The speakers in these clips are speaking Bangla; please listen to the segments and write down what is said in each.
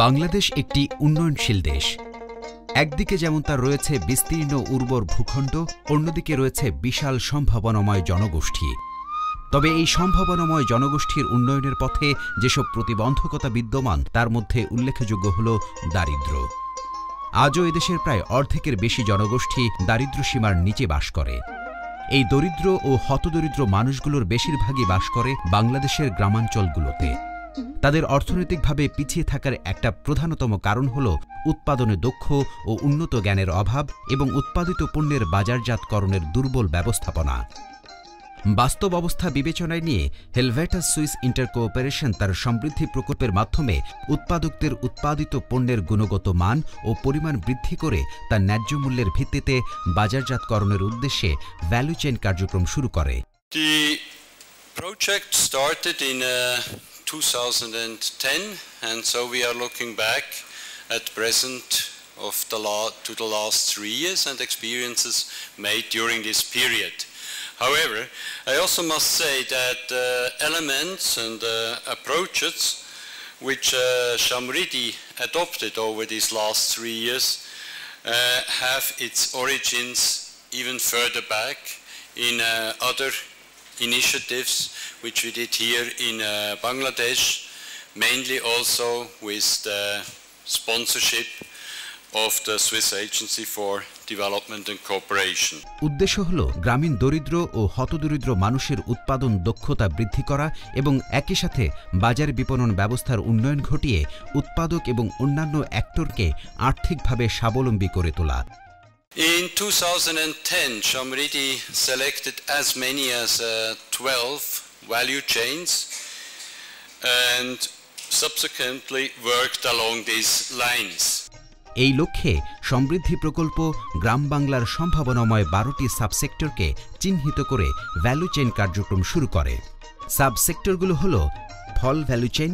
বাংলাদেশ একটি উন্নয়নশীল দেশ। একদিকে যেমন তার রয়েছে বিস্তীর্ণ উর্বর ভূখণ্ড, অন্যদিকে রয়েছে বিশাল সম্ভাবনাময় জনগোষ্ঠী। তবে এই সম্ভাবনাময় জনগোষ্ঠীর উন্নয়নের পথে যেসব প্রতিবন্ধকতা বিদ্যমান তার মধ্যে উল্লেখযোগ্য হল দারিদ্র্য। আজও এদেশের প্রায় অর্ধেকের বেশি জনগোষ্ঠী দারিদ্র্য সীমার নিচে বাস করে। এই দরিদ্র ও হতদরিদ্র মানুষগুলোর বেশিরভাগই বাস করে বাংলাদেশের গ্রামাঞ্চলগুলোতে। তাদের অর্থনৈতিকভাবে পিছিয়ে থাকার একটা প্রধানতম কারণ হল উৎপাদনে দক্ষ ও উন্নত জ্ঞানের অভাব এবং উৎপাদিত পণ্যের বাজারজাতকরণের দুর্বল ব্যবস্থাপনা। বাস্তব অবস্থা বিবেচনায় নিয়ে হেলভেটাস সুইস ইন্টারকোঅপারেশন তার সমৃদ্ধি প্রকল্পের মাধ্যমে উৎপাদকদের উৎপাদিত পণ্যের গুণগত মান ও পরিমাণ বৃদ্ধি করে তার ন্যায্য মূল্যের ভিত্তিতে বাজারজাতকরণের উদ্দেশ্যে ভ্যালু চেইন কার্যক্রম শুরু করে। The project started in 2010, and so we are looking back at present to the last 3 years and experiences made during this period. However, I also must say that elements and approaches which Shamriti adopted over these last 3 years have its origins even further back in other initiatives which we did here in Bangladesh, mainly also with the sponsorship of the Swiss Agency for Development and Cooperation. উদ্দেশ্য হল গ্রামীণ দরিদ্র ও হতদরিদ্র মানুষের উৎপাদন দক্ষতা বৃদ্ধি করা এবং একই সাথে বাজার বিপণন ব্যবস্থার উন্নয়ন ঘটিয়ে উৎপাদক এবং অন্যান্য অ্যাক্টরকে আর্থিকভাবে স্বাবলম্বী করে তোলা। In 2010, Shamriti selected as many as 12 value chains and subsequently worked along these lines. এই লক্ষ্যে সমৃদ্ধি প্রকল্প গ্রাম বাংলার সম্ভাবনাময় 12টি সাবসেক্টরকে চিহ্নিত করে ভ্যালু চেইন কার্যক্রম শুরু করে। সাবসেক্টরগুলো হল ফল ভ্যালু চেইন,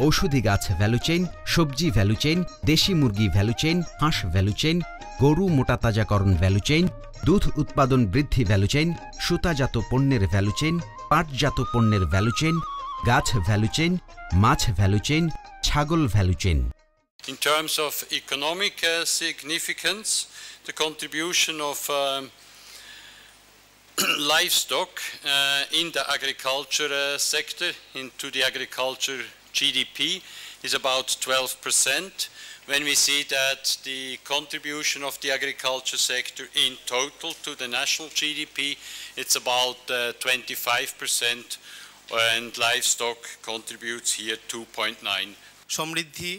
ঔষধি গাছ ভ্যালু চেইন, সবজি ভ্যালু চেইন, দেশি মুরগি ভ্যালু চেইন, হাঁস ভ্যালু চেইন, গরু মোটা তাজাকরণ ভ্যালু চেইন, দুধ উৎপাদন বৃদ্ধি ভ্যালু চেইন, সুতাজাত পণ্যের ভ্যালু চেইন, পাটজাত পণ্যের ভ্যালু চেইন, গাছ ভ্যালু চেইন, মাছ ভ্যালু চেইন, ছাগল value chain. In terms of economic significance, the contribution of livestock in the agriculture sector into the agriculture GDP is about 12%. When we see that the contribution of the agriculture sector in total to the national GDP, it's about 25%, and livestock contributes here 2.9. সমৃদ্ধি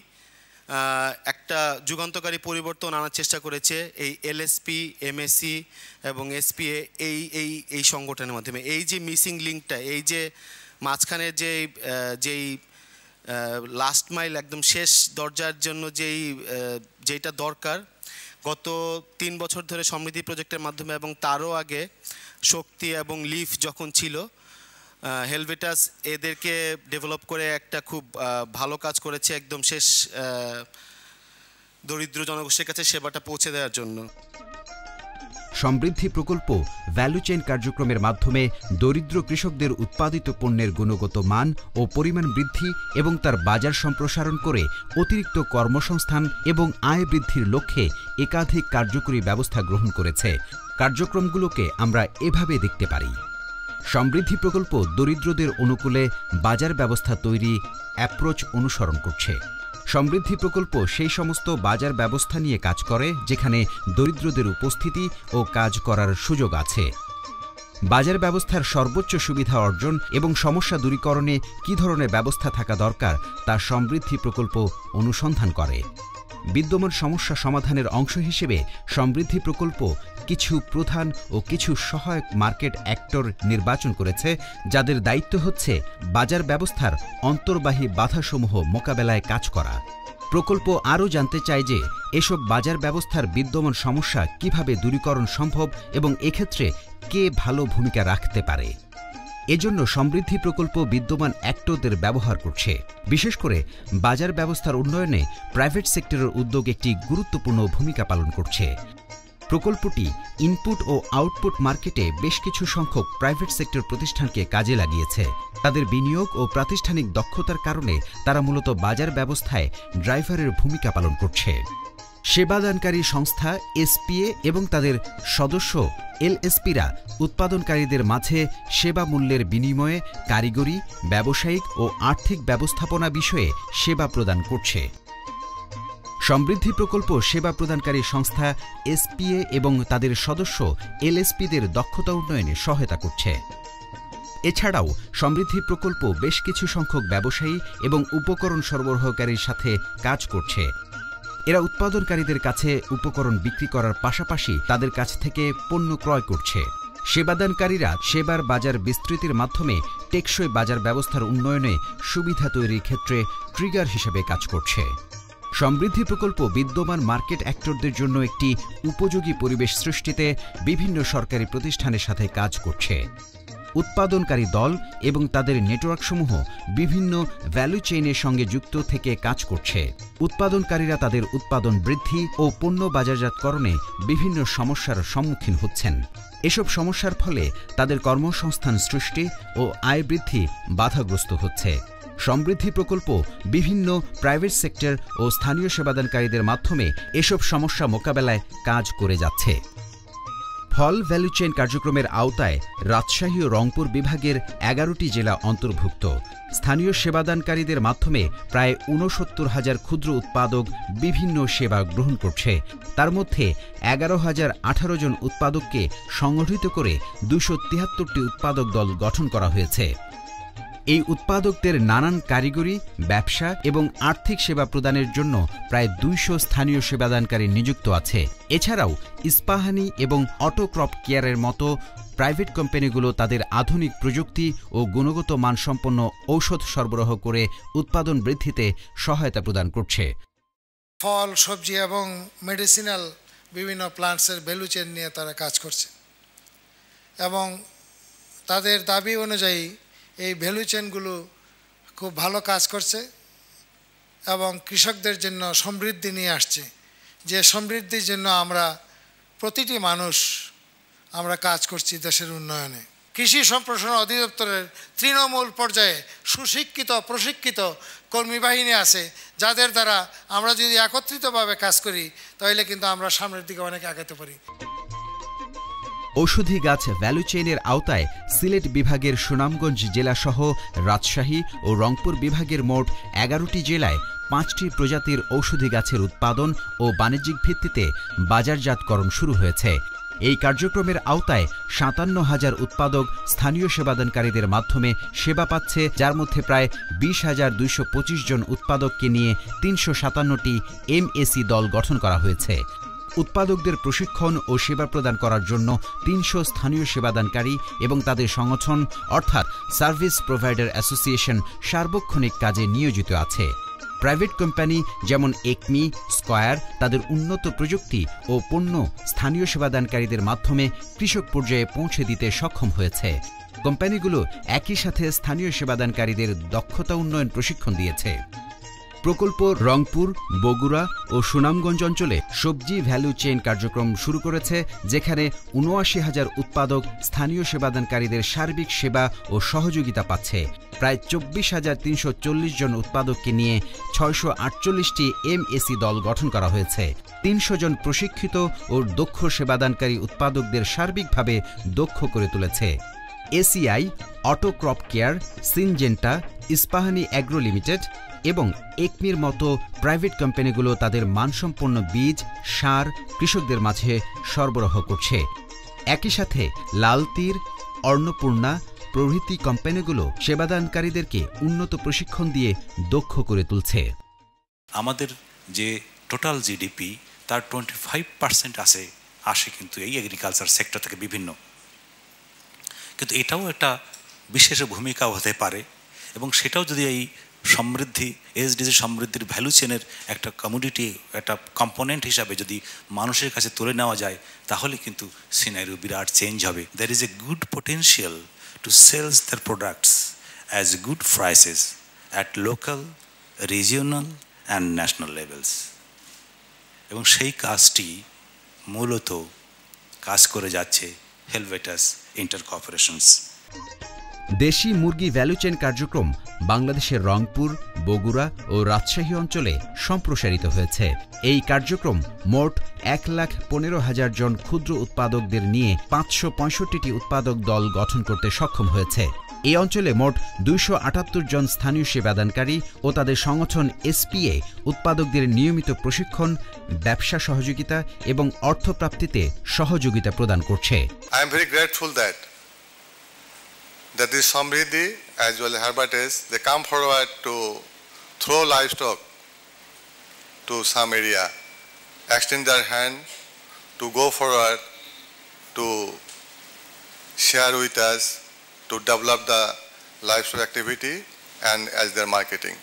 একটা যুগান্তকারী পরিবর্তন আনার চেষ্টা করেছে এই এলএসপি, এমএসসি এবং এসপিএ এই সংগঠনের মাধ্যমে। এই যে মিসিং লিঙ্কটা, এই যে মাঝখানের যেই লাস্ট মাইল, একদম শেষ দরজার জন্য যেইটা দরকার, গত 3 বছর ধরে সমৃদ্ধি প্রজেক্টের মাধ্যমে এবং তারও আগে শক্তি এবং লিফ যখন ছিল, হেলভেটাস এদেরকে ডেভেলপ করে একটা খুব ভালো কাজ করেছে একদম শেষ দরিদ্র জনগোষ্ঠীর কাছে সেবাটা পৌঁছে দেওয়ার জন্য। সমৃদ্ধি প্রকল্প ভ্যালু চেইন কার্যক্রমের মাধ্যমে দরিদ্র কৃষকদের উৎপাদিত পণ্যের গুণগত মান ও পরিমাণ বৃদ্ধি এবং তার বাজার সম্প্রসারণ করে অতিরিক্ত কর্মসংস্থান এবং আয় বৃদ্ধির লক্ষ্যে একাধিক কার্যকরী ব্যবস্থা গ্রহণ করেছে। কার্যক্রমগুলোকে আমরা এভাবে দেখতে পারি। সমৃদ্ধি প্রকল্প দরিদ্রদের অনুকূলে বাজার ব্যবস্থা তৈরি অ্যাপ্রোচ অনুসরণ করছে। সমৃদ্ধি প্রকল্প সেই সমস্ত বাজার ব্যবস্থা নিয়ে কাজ করে যেখানে দরিদ্রদের উপস্থিতি ও কাজ করার সুযোগ আছে। বাজার ব্যবস্থার সর্বোচ্চ সুবিধা অর্জন এবং সমস্যা দূরীকরণে কী ধরনের ব্যবস্থা থাকা দরকার তা সমৃদ্ধি প্রকল্প অনুসন্ধান করে। বিদ্যমান সমস্যা সমাধানের অংশ হিসেবে সমৃদ্ধি প্রকল্প কিছু প্রধান ও কিছু সহায়ক মার্কেট অ্যাক্টর নির্বাচন করেছে, যাদের দায়িত্ব হচ্ছে বাজার ব্যবস্থার অন্তর্বাহী বাধাসমূহ মোকাবেলায় কাজ করা। প্রকল্প আরও জানতে চায় যে এসব বাজার ব্যবস্থার বিদ্যমান সমস্যা কিভাবে দূরীকরণ সম্ভব এবং এক্ষেত্রে কে ভালো ভূমিকা রাখতে পারে। এজন্য সমৃদ্ধি প্রকল্প বিদ্যমান অ্যাক্টরদের ব্যবহার করছে। বিশেষ করে বাজার ব্যবস্থার উন্নয়নে প্রাইভেট সেক্টরের উদ্যোগ একটি গুরুত্বপূর্ণ ভূমিকা পালন করছে। প্রকল্পটি ইনপুট ও আউটপুট মার্কেটে বেশ কিছু সংখ্যক প্রাইভেট সেক্টর প্রতিষ্ঠানকে কাজে লাগিয়েছে। তাদের বিনিয়োগ ও প্রাতিষ্ঠানিক দক্ষতার কারণে তারা মূলত বাজার ব্যবস্থায় ড্রাইভারের ভূমিকা পালন করছে। সেবাদানকারী সংস্থা এসপিএ এবং তাদের সদস্য এলএসপিরা উৎপাদনকারীদের মাঝে সেবা মূল্যের বিনিময়ে কারিগরি, ব্যবসায়িক ও আর্থিক ব্যবস্থাপনা বিষয়ে সেবা প্রদান করছে। সমৃদ্ধি প্রকল্প সেবা প্রদানকারী সংস্থা এসপিএ এবং তাদের সদস্য এলএসপিদের দক্ষতা উন্নয়নে সহায়তা করছে। এছাড়াও সমৃদ্ধি প্রকল্প বেশ কিছু সংখ্যক ব্যবসায়ী এবং উপকরণ সরবরাহকারীর সাথে কাজ করছে। এরা উৎপাদনকারীদের কাছে উপকরণ বিক্রি করার পাশাপাশি তাদের কাছ থেকে পণ্য ক্রয় করছে। সেবাদানকারীরা সেবার বাজার বিস্তৃতির মাধ্যমে টেকসই বাজার ব্যবস্থার উন্নয়নে সুবিধা তৈরির ক্ষেত্রে ট্রিগার হিসেবে কাজ করছে। সমৃদ্ধি প্রকল্প বিদ্যমান মার্কেট অ্যাক্টরদের জন্য একটি উপযোগী পরিবেশ সৃষ্টিতে বিভিন্ন সরকারি প্রতিষ্ঠানের সাথে কাজ করছে। উৎপাদনকারী দল এবং তাদের নেটওয়ার্কসমূহ বিভিন্ন ভ্যালু চেইনের সঙ্গে যুক্ত থেকে কাজ করছে। উৎপাদনকারীরা তাদের উৎপাদন বৃদ্ধি ও পণ্য বাজারজাতকরণে বিভিন্ন সমস্যার সম্মুখীন হচ্ছেন। এসব সমস্যার ফলে তাদের কর্মসংস্থান সৃষ্টি ও আয় বৃদ্ধি বাধাগ্রস্ত হচ্ছে। সমৃদ্ধি প্রকল্প বিভিন্ন প্রাইভেট সেক্টর ও স্থানীয় সেবাদানকারীদের মাধ্যমে এসব সমস্যা মোকাবেলায় কাজ করে যাচ্ছে। ফল ভ্যালু চেইন কার্যক্রমের আওতায় রাজশাহী ও রংপুর বিভাগের 11টি জেলা অন্তর্ভুক্ত। স্থানীয় সেবাদানকারীদের মাধ্যমে প্রায় ৬৯,০০০ ক্ষুদ্র উৎপাদক বিভিন্ন সেবা গ্রহণ করছে। তার মধ্যে ১১,০১৮ জন উৎপাদককে সংগঠিত করে ২৭৩টি উৎপাদক দল গঠন করা হয়েছে। এই উৎপাদকদের নানান কারিগরি, ব্যবসা এবং আর্থিক সেবা প্রদানের জন্য প্রায় ২০০ স্থানীয় সেবাদানকারী নিযুক্ত আছে। এছাড়াও ইস্পাহানি এবং অটো ক্রপ কেয়ারের মতো প্রাইভেট কোম্পানিগুলো তাদের আধুনিক প্রযুক্তি ও গুণগত মানসম্পন্ন ঔষধ সরবরাহ করে উৎপাদন বৃদ্ধিতে সহায়তা প্রদান করছে। ফল, সবজি এবং মেডিসিনাল বিভিন্ন প্লান্টসের ভ্যালু চেইন নিয়ে তারা কাজ করছে এবং তাদের দাবি অনুযায়ী এই ভ্যালু চেইনগুলো খুব ভালো কাজ করছে এবং কৃষকদের জন্য সমৃদ্ধি নিয়ে আসছে। যে সমৃদ্ধির জন্য আমরা প্রতিটি মানুষ আমরা কাজ করছি দেশের উন্নয়নে। কৃষি সম্প্রসারণ অধিদপ্তরের তৃণমূল পর্যায়ে সুশিক্ষিত প্রশিক্ষিত কর্মী বাহিনী আছে, যাদের দ্বারা আমরা যদি একত্রিতভাবে কাজ করি তাহলে কিন্তু আমরা সামনের দিকে অনেক আগাতে পারি। ঔষধি গাছ ভ্যালু চেইনের আওতায় সিলেট বিভাগের সুনামগঞ্জ জেলাসহ রাজশাহী ও রংপুর বিভাগের মোট 11টি জেলায় 5টি প্রজাতির ঔষধি গাছের উৎপাদন ও বাণিজ্যিক ভিত্তিতে বাজারজাতকরণ শুরু হয়েছে। এই কার্যক্রমের আওতায় ৫৭,০০০ উৎপাদক স্থানীয় সেবাদানকারীদের মাধ্যমে সেবা পাচ্ছে, যার মধ্যে প্রায় ২০,২২৫ জন উৎপাদককে নিয়ে ৩৫৭টি এমএসি দল গঠন করা হয়েছে। উৎপাদকদের প্রশিক্ষণ ও সেবা প্রদান করার জন্য ৩০০ স্থানীয় সেবাদানকারী এবং তাদের সংগঠন অর্থাৎ সার্ভিস প্রোভাইডার অ্যাসোসিয়েশন সার্বক্ষণিক কাজে নিয়োজিত আছে। প্রাইভেট কোম্পানি যেমন একমি, স্কয়ার তাদের উন্নত প্রযুক্তি ও পণ্য স্থানীয় সেবাদানকারীদের মাধ্যমে কৃষক পর্যায়ে পৌঁছে দিতে সক্ষম হয়েছে। কোম্পানিগুলো একই সাথে স্থানীয় সেবাদানকারীদের দক্ষতা উন্নয়ন প্রশিক্ষণ দিয়েছে। প্রকল্প রংপুর, বগুড়া ও সুনামগঞ্জ অঞ্চলে সবজি ভ্যালু চেইন কার্যক্রম শুরু করেছে, যেখানে ৭৯,০০০ উৎপাদক স্থানীয় সেবাদানকারীদের সার্বিক সেবা ও সহযোগিতা পাচ্ছে। প্রায় ২৪,৩৪০ জন উৎপাদককে নিয়ে ৬৪৮টি এমএসি দল গঠন করা হয়েছে। ৩০০ জন প্রশিক্ষিত ও দক্ষ সেবাদানকারী উৎপাদকদের সার্বিকভাবে দক্ষ করে তুলেছে। ACI, auto crop care, Syngenta, Ispahani agro limited এবং একমির মতো প্রাইভেট কোম্পানিগুলো তাদের মানসম্পন্ন বীজ, সার কৃষকদের মাঝে সরবরাহ করছে। একই সাথে লাল তীর, অন্নপূর্ণা প্রভৃতি কোম্পানিগুলো সেবাদানকারীদেরকে উন্নত প্রশিক্ষণ দিয়ে দক্ষ করে তুলছে। আমাদের যে টোটাল জিডিপি তার 25% আসে কিন্তু এই এগ্রিকালচার সেক্টর থেকে বিভিন্ন, কিন্তু এটাও একটা বিশেষ ভূমিকা হতে পারে এবং সেটাও যদি এই সমৃদ্ধি এসডিজি সমৃদ্ধির ভ্যালু চেনের একটা কমোডিটি, একটা কম্পোনেন্ট হিসাবে যদি মানুষের কাছে তুলে নেওয়া যায়, তাহলে কিন্তু সিনারিও বিরাট চেঞ্জ হবে। There is a good potential to sells their products as good prices at local, regional and national levels. এবং সেই কাজটি মূলত কাজ করে যাচ্ছে হেলভেটাস ইন্টার কর্পোরেশনস। দেশি মুরগি ভ্যালু চেইন কার্যক্রম বাংলাদেশের রংপুর, বগুড়া ও রাজশাহী অঞ্চলে সম্প্রসারিত হয়েছে। এই কার্যক্রম মোট 1,15,000 জন ক্ষুদ্র উৎপাদকদের নিয়ে 565টি উৎপাদক দল গঠন করতে সক্ষম হয়েছে। এই অঞ্চলে মোট 278 জন স্থানীয় সেবাদানকারী ও তাদের সংগঠন এসপিএ উৎপাদকদের নিয়মিত প্রশিক্ষণ, ব্যবসা সহযোগিতা এবং অর্থপ্রাপ্তিতে সহযোগিতা প্রদান করছে। I am very grateful that this Samriddhi as well as Herbates, they come forward to throw livestock to some area, extend their hand to go forward to share with us to develop the livestock activity and as their marketing.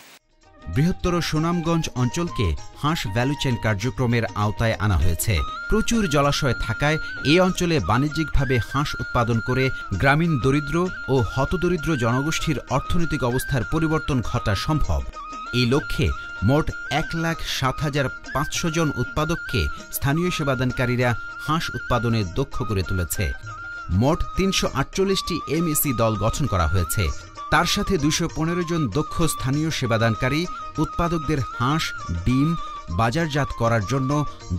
বৃহত্তর সুনামগঞ্জ অঞ্চলকে হাঁস ভ্যালু চেইন কার্যক্রমের আওতায় আনা হয়েছে। প্রচুর জলাশয় থাকায় এই অঞ্চলে বাণিজ্যিকভাবে হাঁস উৎপাদন করে গ্রামীণ দরিদ্র ও হতদরিদ্র জনগোষ্ঠীর অর্থনৈতিক অবস্থার পরিবর্তন ঘটা সম্ভব। এই লক্ষ্যে মোট 1,07,500 জন উৎপাদককে স্থানীয় সেবাদানকারীরা হাঁস উৎপাদনে দক্ষ করে তুলেছে। মোট 348টি এমএসি দল গঠন করা হয়েছে। তার সাথে 215 জন দক্ষ স্থানীয় সেবাদানকারী উৎপাদকদের হাঁস, ডিম বাজারজাত করার জন্য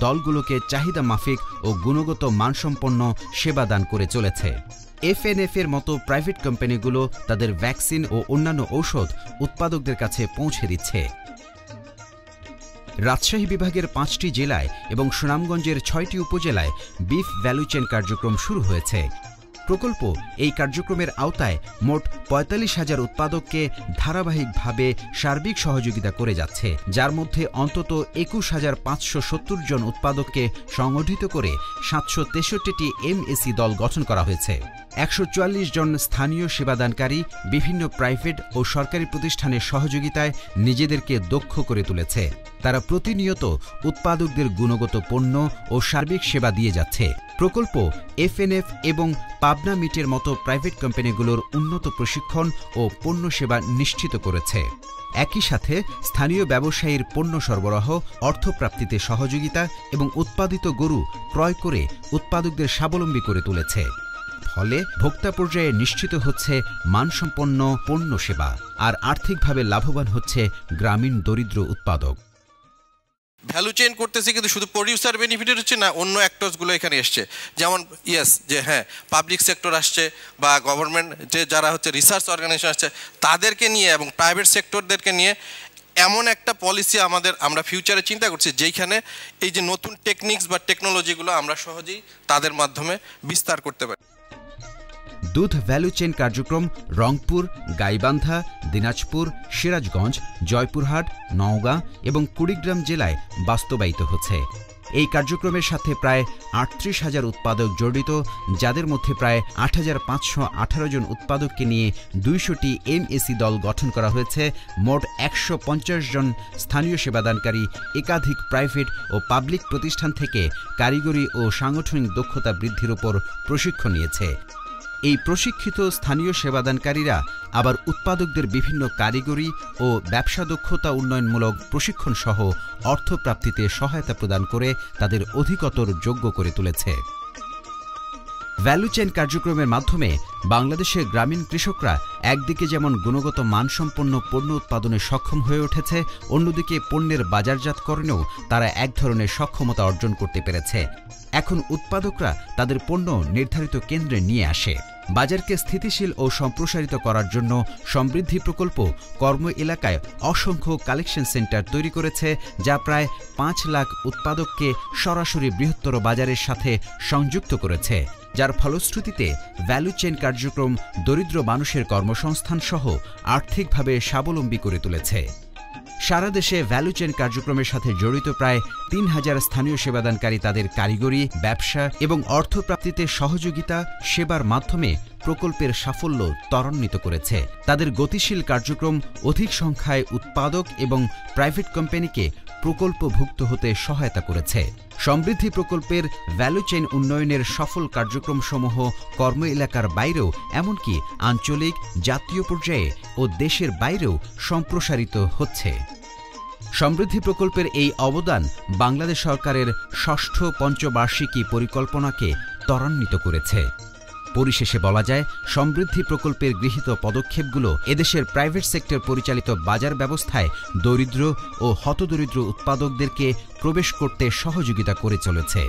দলগুলোকে চাহিদা মাফিক ও গুণগত মানসম্পন্ন সেবাদান করে চলেছে। এফএনএফ এর মতো প্রাইভেট কোম্পানিগুলো তাদের ভ্যাকসিন ও অন্যান্য ঔষধ উৎপাদকদের কাছে পৌঁছে দিচ্ছে। রাজশাহী বিভাগের 5টি জেলায় এবং সুনামগঞ্জের 6টি উপজেলায় বিফ ভ্যালু চেইন কার্যক্রম শুরু হয়েছে। প্রকল্প এই কার্যক্রমের আওতায় মোট 45,000 উৎপাদককে ধারাবাহিকভাবে সার্বিক সহযোগিতা করে যাচ্ছে, যার মধ্যে অন্তত 21,570 জন উৎপাদককে সংগঠিত করে 763টি এমএসি দল গঠন করা হয়েছে। 144 জন স্থানীয় সেবাদানকারী বিভিন্ন প্রাইভেট ও সরকারি প্রতিষ্ঠানের সহযোগিতায় নিজেদেরকে দক্ষ করে তুলেছে। তারা প্রতিনিয়ত উৎপাদকদের গুণগত পণ্য ও সার্বিক সেবা দিয়ে যাচ্ছে। প্রকল্প এফএনএফ এবং পাবনা মিটের মতো প্রাইভেট কোম্পানিগুলোর উন্নত প্রশিক্ষণ ও পণ্য সেবা নিশ্চিত করেছে। একই সাথে স্থানীয় ব্যবসায়ীর পণ্য সরবরাহ, অর্থপ্রাপ্তিতে সহযোগিতা এবং উৎপাদিত গরু ক্রয় করে উৎপাদকদের স্বাবলম্বী করে তুলেছে। ফলে ভোক্তা পর্যায়ে নিশ্চিত হচ্ছে মানসম্পন্ন পণ্য সেবা, আর আর্থিকভাবে লাভবান হচ্ছে গ্রামীণ দরিদ্র উৎপাদক। ভ্যালু চেইন করতেছে কিন্তু শুধু প্রডিউসার বেনিফিটেড হচ্ছে না, অন্য অ্যাক্টরসগুলো এখানে এসছে। যেমন যে হ্যাঁ পাবলিক সেক্টর আসছে বা গভর্নমেন্ট যে যারা হচ্ছে রিসার্চ অর্গানাইজেশন আসছে তাদেরকে নিয়ে এবং প্রাইভেট সেক্টরদেরকে নিয়ে এমন একটা পলিসি আমরা ফিউচারে চিন্তা করছি যেখানে এই যে নতুন টেকনিক্স বা টেকনোলজিগুলো আমরা সহজেই তাদের মাধ্যমে বিস্তার করতে পারি। দুধ ভ্যালু চেইন কার্যক্রম রংপুর, গাইবান্ধা, দিনাজপুর, সিরাজগঞ্জ, জয়পুরহাট, নওগাঁ এবং কুড়িগ্রাম জেলায় বাস্তবায়িত হচ্ছে। এই কার্যক্রমের সাথে প্রায় 38,000 উৎপাদক জড়িত, যাদের মধ্যে প্রায় 8,518 জন উৎপাদককে নিয়ে 200টি এমএসি দল গঠন করা হয়েছে। মোট 150 জন স্থানীয় সেবাদানকারী একাধিক প্রাইভেট ও পাবলিক প্রতিষ্ঠান থেকে কারিগরি ও সাংগঠনিক দক্ষতা বৃদ্ধির উপর প্রশিক্ষণ নিয়েছে। এই প্রশিক্ষিত স্থানীয় সেবাদানকারীরা আবার উৎপাদকদের বিভিন্ন কারিগরি ও ব্যবসা দক্ষতা উন্নয়নমূলক প্রশিক্ষণ সহ অর্থপ্রাপ্তিতে সহায়তা প্রদান করে তাদের অধিকতর যোগ্য করে তুলেছে। ভ্যালু চেইন কার্যক্রমের মাধ্যমে বাংলাদেশের গ্রামীণ কৃষকরা একদিকে যেমন গুণগত মানসম্পন্ন পণ্য উৎপাদনে সক্ষম হয়ে উঠেছে, অন্যদিকে পণ্যের বাজারজাতকরণেও তারা এক ধরনের সক্ষমতা অর্জন করতে পেরেছে। এখন উৎপাদকরা তাদের পণ্য নির্ধারিত কেন্দ্রে নিয়ে আসে। বাজারকে স্থিতিশীল ও সম্প্রসারিত করার জন্য সমৃদ্ধি প্রকল্প কর্ম এলাকায় অসংখ্য কালেকশন সেন্টার তৈরি করেছে, যা প্রায় 5 লাখ উৎপাদককে সরাসরি বৃহত্তর বাজারের সাথে সংযুক্ত করেছে, যার ফলশ্রুতিতে ভ্যালু চেইন কার্যক্রম দরিদ্র মানুষের কর্মসংস্থান সহ আর্থিকভাবে স্বাবলম্বী করে তুলেছে। সারা দেশে ভ্যালু চেইন কার্যক্রমের সাথে জড়িত প্রায় 3,000 স্থানীয় সেবাদানকারী তাদের কারিগরি, ব্যবসা এবং অর্থপ্রাপ্তিতে সহযোগিতা সেবার মাধ্যমে প্রকল্পের সাফল্য ত্বরান্বিত করেছে। তাদের গতিশীল কার্যক্রম অধিক সংখ্যায় উৎপাদক এবং প্রাইভেট কোম্পানিকে প্রকল্পভুক্ত হতে সহায়তা করেছে। সমৃদ্ধি প্রকল্পের ভ্যালু চেইন উন্নয়নের সফল কার্যক্রমসমূহ কর্ম এলাকার বাইরেও, এমনকি আঞ্চলিক, জাতীয় পর্যায়ে ও দেশের বাইরেও সম্প্রসারিত হচ্ছে। সমৃদ্ধি প্রকল্পের এই অবদান বাংলাদেশ সরকারের ৬ষ্ঠ পঞ্চবার্ষিকী পরিকল্পনাকে ত্বরান্বিত করেছে। পরিশেষে বলা যায়, সমৃদ্ধি প্রকল্পের গৃহীত পদক্ষেপগুলো এদেশের প্রাইভেট সেক্টর পরিচালিত বাজার ব্যবস্থায় দরিদ্র ও হতদরিদ্র উৎপাদকদেরকে প্রবেশ করতে সহযোগিতা করে চলেছে।